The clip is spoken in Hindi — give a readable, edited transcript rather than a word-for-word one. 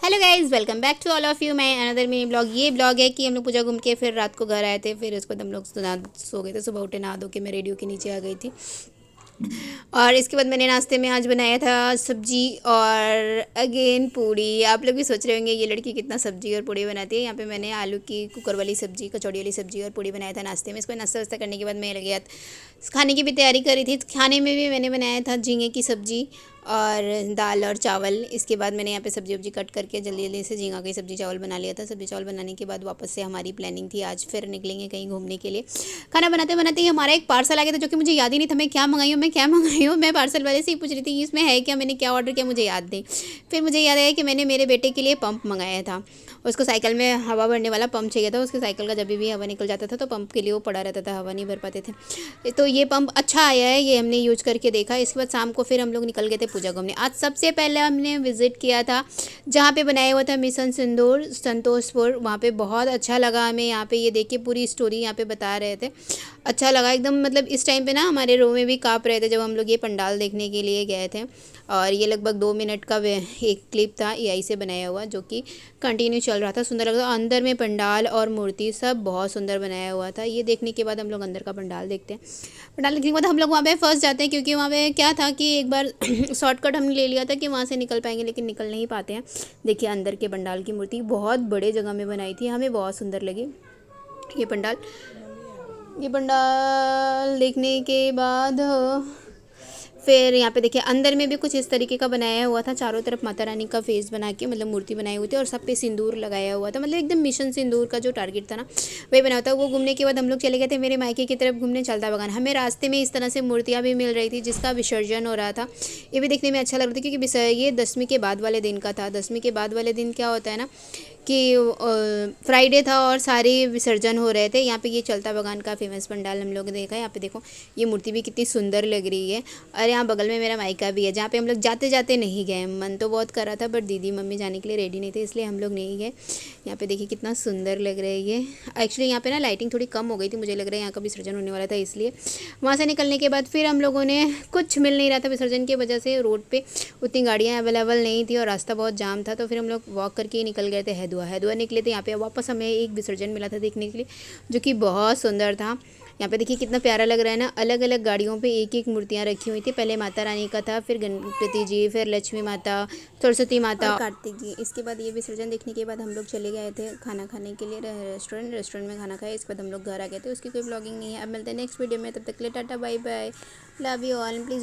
Hello guys, welcome back to all of you. मैं अनदर मिनी ब्लॉग। ये ब्लॉग है कि हम लोग पूजा घूम के फिर रात को घर आए थे। फिर उसके बाद हम लोग सो गए थे। सुबह उठे, नहा धो के मैं रेडियो के नीचे आ गई थी। और इसके बाद मैंने नाश्ते में आज बनाया था सब्जी और अगेन पूड़ी। आप लोग भी सोच रहे होंगे ये लड़की कितना सब्जी और पूड़ी बनाती है। यहाँ पे मैंने आलू की कुकर वाली सब्जी, कचौड़ी वाली सब्जी और पूड़ी बनाया था नाश्ते में। इसको नाश्ता वास्ता करने के बाद मैं लग गया खाने की भी तैयारी करी थी। खाने में भी मैंने बनाया था झींगे की सब्जी और दाल और चावल। इसके बाद मैंने यहाँ पे सब्जी वब्जी कट करके जल्दी जल्दी से झींगा की सब्जी चावल बना लिया था। सब्जी चावल बनाने के बाद वापस से हमारी प्लानिंग थी आज फिर निकलेंगे कहीं घूमने के लिए। खाना बनाते बनाते ही हमारा एक पार्सल आ गया था, जो कि मुझे याद ही नहीं था मैं क्या मंगाई हूँ। मैं पार्सल वाले से ही पूछ रही थी कि इसमें है क्या, मैंने क्या ऑर्डर किया, मुझे याद नहीं। फिर मुझे याद आया कि मैंने मेरे बेटे के लिए पंप मंगाया था। उसको साइकिल में हवा भरने वाला पंप चाहिए था। उसके साइकिल का जब भी हवा निकल जाता था तो पंप के लिए वो पड़ा रहता था, हवा नहीं भर पाते थे। तो ये पंप अच्छा आया है, ये हमने यूज करके देखा। इसके बाद शाम को फिर हम लोग निकल गए थे पूजा घूमने। आज सबसे पहले हमने विजिट किया था जहाँ पे बनाया हुआ था मिशन सिंदूर संतोषपुर। वहाँ पे बहुत अच्छा लगा हमें। यहाँ पे ये देख के पूरी स्टोरी यहाँ पे बता रहे थे, अच्छा लगा एकदम। मतलब इस टाइम पे ना हमारे रो में भी काँप रहे थे जब हम लोग ये पंडाल देखने के लिए गए थे। और ये लगभग 2 मिनट का एक क्लिप था एआई से बनाया हुआ, जो कि कंटिन्यू चल रहा था। सुंदर लग रहा था। अंदर में पंडाल और मूर्ति सब बहुत सुंदर बनाया हुआ था। ये देखने के बाद हम लोग अंदर का पंडाल देखते हैं। पंडाल देखने के बाद हम लोग वहाँ पे फंस जाते हैं, क्योंकि वहाँ पे क्या था कि एक बार शॉर्टकट हमने ले लिया था कि वहाँ से निकल पाएंगे, लेकिन निकल नहीं पाते हैं। देखिए अंदर के पंडाल की मूर्ति बहुत बड़े जगह में बनाई थी, हमें बहुत सुंदर लगी ये पंडाल। ये पंडाल देखने के बाद फिर यहाँ पे देखिए अंदर में भी कुछ इस तरीके का बनाया हुआ था। चारों तरफ माता रानी का फेस बना के मतलब मूर्ति बनाई हुई थी और सब पे सिंदूर लगाया हुआ था। मतलब एकदम मिशन सिंदूर का जो टारगेट था ना वही बना था। वो घूमने के बाद हम लोग चले गए थे मेरे मायके की तरफ घूमने चलता बगान। हमें रास्ते में इस तरह से मूर्तियाँ भी मिल रही थी जिसका विसर्जन हो रहा था। ये भी देखने में अच्छा लग रहा था, क्योंकि ये 10वीं के बाद वाले दिन का था। 10वीं के बाद वाले दिन क्या होता है ना कि फ्राइडे था और सारे विसर्जन हो रहे थे। यहाँ पे ये चलता बगान का फेमस पंडाल हम लोग देखा है। यहाँ पे देखो ये मूर्ति भी कितनी सुंदर लग रही है। और यहाँ बगल में मेरा मायका भी है, जहाँ पे हम लोग जाते जाते नहीं गए। मन तो बहुत कर रहा था बट दीदी मम्मी जाने के लिए रेडी नहीं थे, इसलिए हम लोग नहीं गए। यहाँ पे देखिए कितना सुंदर लग रहा है ये। एक्चुअली यहाँ पे ना लाइटिंग थोड़ी कम हो गई थी, मुझे लग रहा है यहाँ का विसर्जन होने वाला था इसलिए। वहाँ से निकलने के बाद फिर हम लोगों ने कुछ मिल नहीं रहा था विसर्जन की वजह से। रोड पे उतनी गाड़ियाँ अवेलेबल नहीं थी और रास्ता बहुत जाम था, तो फिर हम लोग वॉक करके ही निकल गए थे। हैदुआ निकले थे। यहाँ पे वापस हमें एक विसर्जन मिला था देखने के लिए, जो कि बहुत सुंदर था। यहाँ पे देखिए कितना प्यारा लग रहा है ना। अलग अलग गाड़ियों पे एक एक मूर्तियाँ रखी हुई थी। पहले माता रानी का था, फिर गणपति जी, फिर लक्ष्मी माता, सरस्वती माता और कार्तिक जी। इसके बाद ये विसर्जन देखने के बाद हम लोग चले गए थे खाना खाने के लिए रेस्टोरेंट में खाना खाया। इसके बाद हम लोग घर आ गए थे। उसकी कोई ब्लॉगिंग नहीं है। अब मिलते हैं नेक्स्ट वीडियो में, तब तक के लिए tata bye bye, love you all. Please